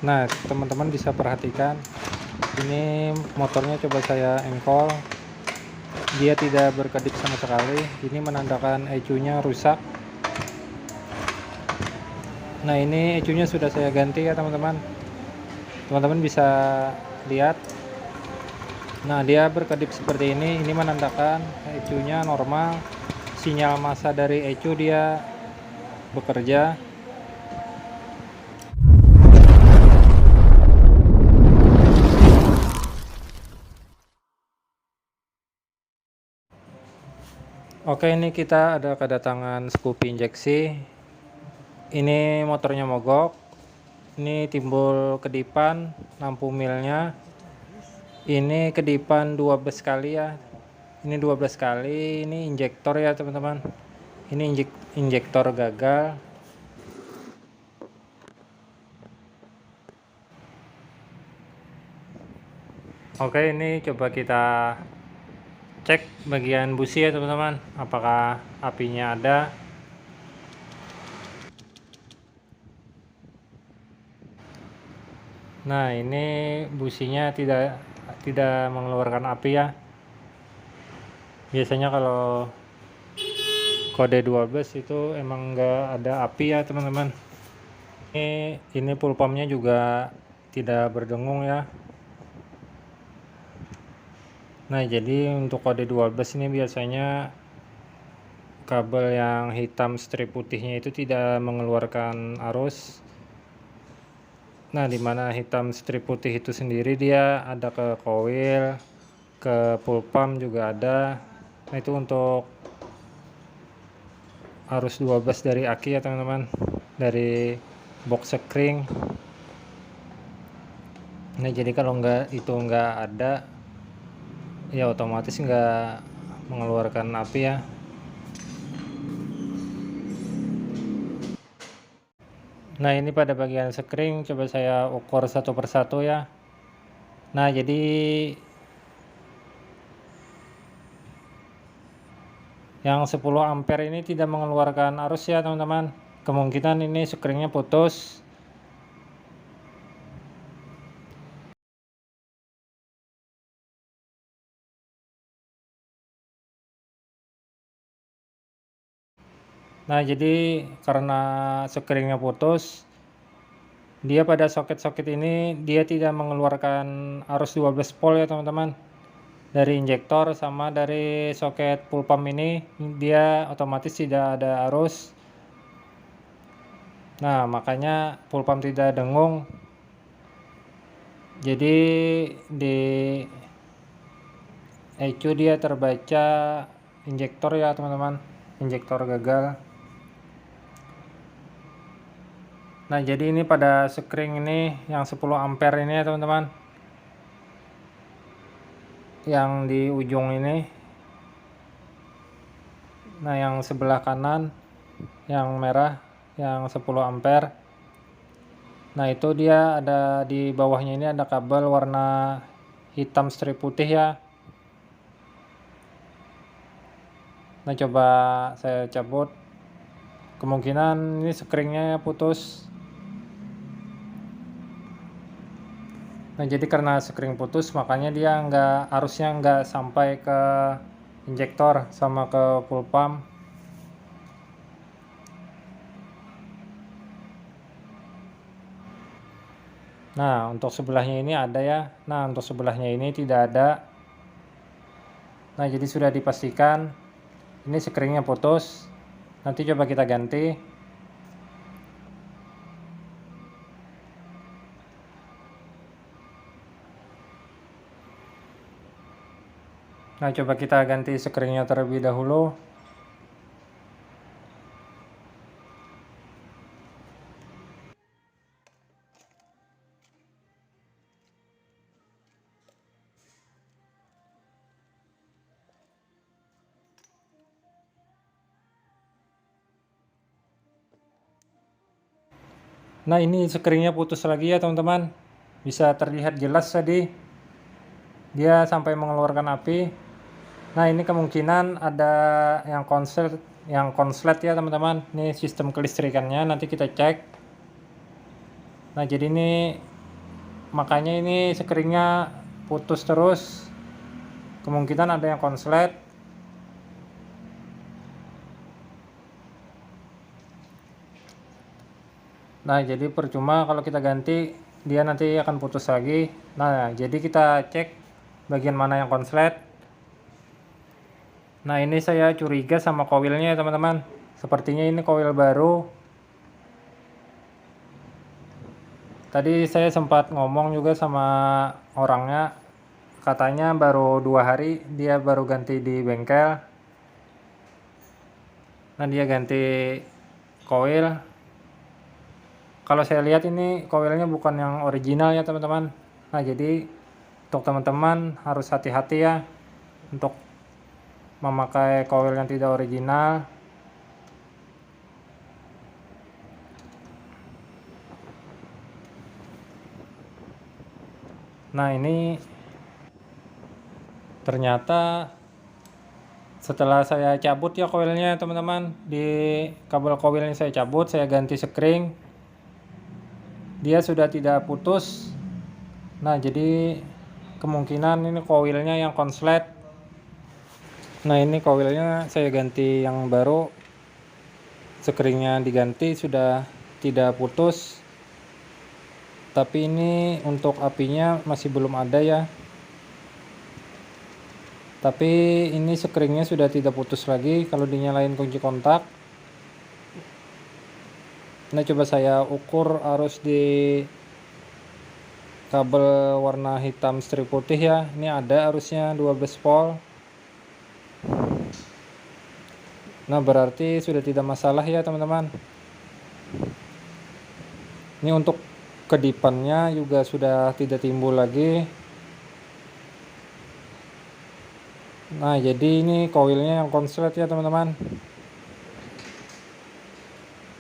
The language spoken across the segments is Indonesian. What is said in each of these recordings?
Nah, teman-teman bisa perhatikan ini motornya coba saya engkol, dia tidak berkedip sama sekali. Ini menandakan ECU-nya rusak. Nah, ini ECU-nya sudah saya ganti ya teman-teman. Teman-teman bisa lihat. Nah, dia berkedip seperti ini menandakan ECU-nya normal. Sinyal massa dari ECU dia bekerja. Oke, ini kita ada kedatangan Scoopy injeksi. Ini motornya mogok. Ini timbul kedipan lampu milnya. Ini kedipan 12 kali ya. Ini 12 kali. Ini injektor ya teman-teman. Ini injektor gagal. Oke, ini coba kita cek bagian busi ya teman-teman, apakah apinya ada. Nah, ini businya tidak mengeluarkan api ya. Biasanya kalau kode 12 itu emang nggak ada api ya teman-teman. Ini pulpamnya juga tidak berdengung ya. Nah, jadi untuk kode 12 ini biasanya kabel yang hitam strip putihnya itu tidak mengeluarkan arus. Nah, dimana hitam strip putih itu sendiri dia ada ke coil, ke pulpam juga ada. Nah, itu untuk arus 12 dari aki ya teman-teman, dari box sekring. Nah, jadi kalau nggak ada ya otomatis nggak mengeluarkan api ya. Nah, ini pada bagian sekring coba saya ukur satu persatu ya. Nah, jadi yang 10 ampere ini tidak mengeluarkan arus ya teman-teman. Kemungkinan ini sekringnya putus. Nah, jadi karena sekringnya putus, dia pada soket-soket ini dia tidak mengeluarkan arus 12 volt ya teman-teman. Dari injektor sama dari soket pulpam ini dia otomatis tidak ada arus. Nah, makanya pulpam tidak dengung. Jadi di ECU dia terbaca injektor ya teman-teman, injektor gagal. Nah, jadi ini pada sekring ini yang 10 ampere ini ya teman-teman, yang di ujung ini. Nah, yang sebelah kanan yang merah yang 10 ampere. Nah, itu dia ada di bawahnya ini ada kabel warna hitam strip putih ya. Nah, coba saya cabut. Kemungkinan ini sekringnya putus. Nah, jadi karena sekring putus makanya dia arusnya nggak sampai ke injektor sama ke pulpam. Nah, untuk sebelahnya ini ada ya. Nah, untuk sebelahnya ini tidak ada. Nah, jadi sudah dipastikan ini sekringnya putus. Nanti coba kita ganti. Nah, coba kita ganti sekringnya terlebih dahulu. Nah, ini sekringnya putus lagi ya teman-teman. Bisa terlihat jelas tadi dia sampai mengeluarkan api. Nah, ini kemungkinan ada yang konslet ya teman-teman. Ini sistem kelistrikannya nanti kita cek. Nah, jadi ini makanya ini sekringnya putus terus, kemungkinan ada yang konslet. Nah, jadi percuma kalau kita ganti, dia nanti akan putus lagi. Nah, jadi kita cek bagian mana yang konslet. Nah, ini saya curiga sama koilnya ya teman-teman. Sepertinya ini koil baru. Tadi saya sempat ngomong juga sama orangnya, katanya baru 2 hari dia baru ganti di bengkel. Nah, dia ganti koil. Kalau saya lihat ini koilnya bukan yang original ya teman-teman. Nah, jadi untuk teman-teman harus hati-hati ya untuk memakai koil yang tidak original. Nah, ini ternyata setelah saya cabut ya koilnya teman-teman, di kabel koilnya saya cabut, saya ganti sekring, dia sudah tidak putus. Nah, jadi kemungkinan ini koilnya yang konslet. Nah, ini koilnya saya ganti yang baru, sekringnya diganti, sudah tidak putus. Tapi ini untuk apinya masih belum ada ya. Tapi ini sekringnya sudah tidak putus lagi kalau dinyalain kunci kontak. Nah, coba saya ukur arus di kabel warna hitam strip putih ya. Ini ada arusnya 12 volt. Nah, berarti sudah tidak masalah ya teman-teman. Ini untuk kedipannya juga sudah tidak timbul lagi. Nah, jadi ini koilnya yang konslet ya teman-teman.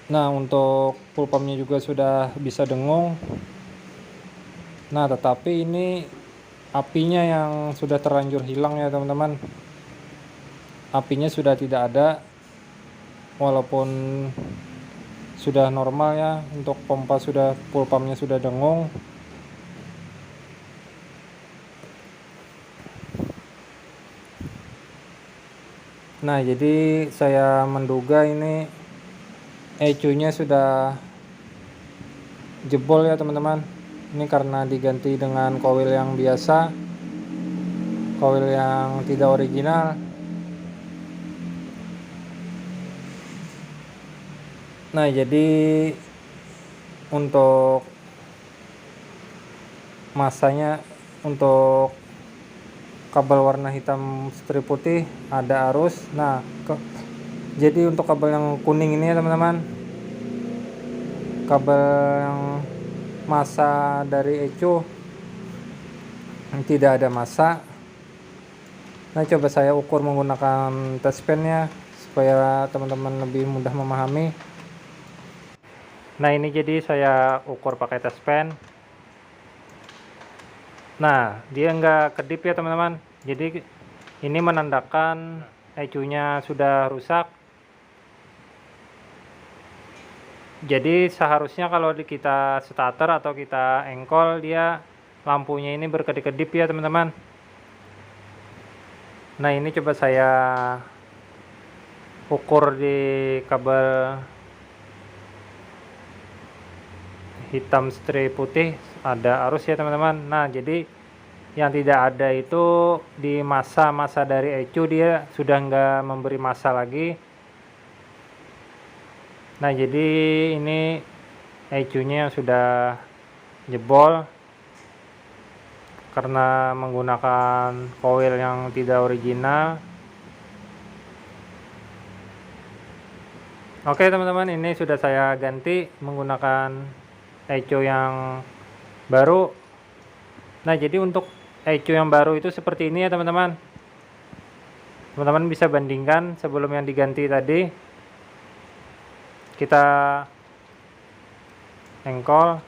Nah, untuk full pumpnya juga sudah bisa dengung. Nah, tetapi ini apinya yang sudah terlanjur hilang ya teman-teman. Apinya sudah tidak ada, walaupun sudah normal ya, untuk pompa sudah full pumpnya sudah dengung. Nah, jadi saya menduga ini ECU-nya sudah jebol ya teman-teman. Ini karena diganti dengan koil yang biasa, koil yang tidak original. Nah, jadi untuk masanya, untuk kabel warna hitam strip putih ada arus. Nah, jadi untuk kabel yang kuning ini ya teman-teman, kabel yang masa dari ECU tidak ada masa. Nah, coba saya ukur menggunakan test pen ya, supaya teman-teman lebih mudah memahami. Nah, ini jadi saya ukur pakai test pen. Nah, dia nggak kedip ya teman-teman. Jadi ini menandakan ECU-nya sudah rusak. Jadi seharusnya kalau kita starter atau kita engkol, dia lampunya ini berkedip-kedip ya teman-teman. Nah, ini coba saya ukur di kabel hitam strip putih, ada arus ya teman-teman. Nah, jadi yang tidak ada itu di masa dari ECU, dia sudah nggak memberi masa lagi. Nah, jadi ini ECU-nya sudah jebol karena menggunakan koil yang tidak original. Oke teman-teman, ini sudah saya ganti menggunakan ECU yang baru. Nah, jadi untuk ECU yang baru itu seperti ini ya teman-teman. Teman-teman bisa bandingkan sebelum yang diganti tadi. Kita engkol.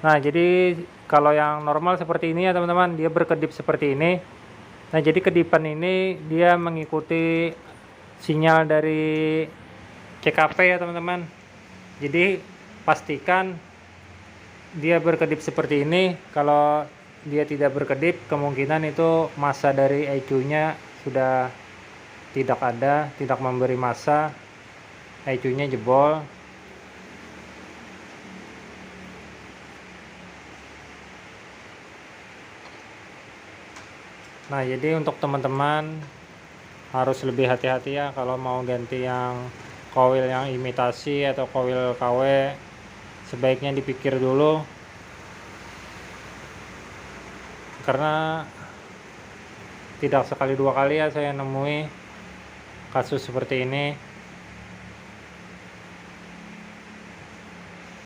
Nah, jadi kalau yang normal seperti ini ya teman-teman, dia berkedip seperti ini. Nah, jadi kedipan ini dia mengikuti sinyal dari CKP ya teman-teman. Jadi pastikan dia berkedip seperti ini. Kalau dia tidak berkedip, kemungkinan itu massa dari ECU-nya sudah tidak ada, tidak memberi massa, ECU-nya jebol. Nah, jadi untuk teman-teman harus lebih hati-hati ya kalau mau ganti yang coil yang imitasi atau coil KW. Sebaiknya dipikir dulu, karena tidak sekali dua kali ya saya nemui kasus seperti ini.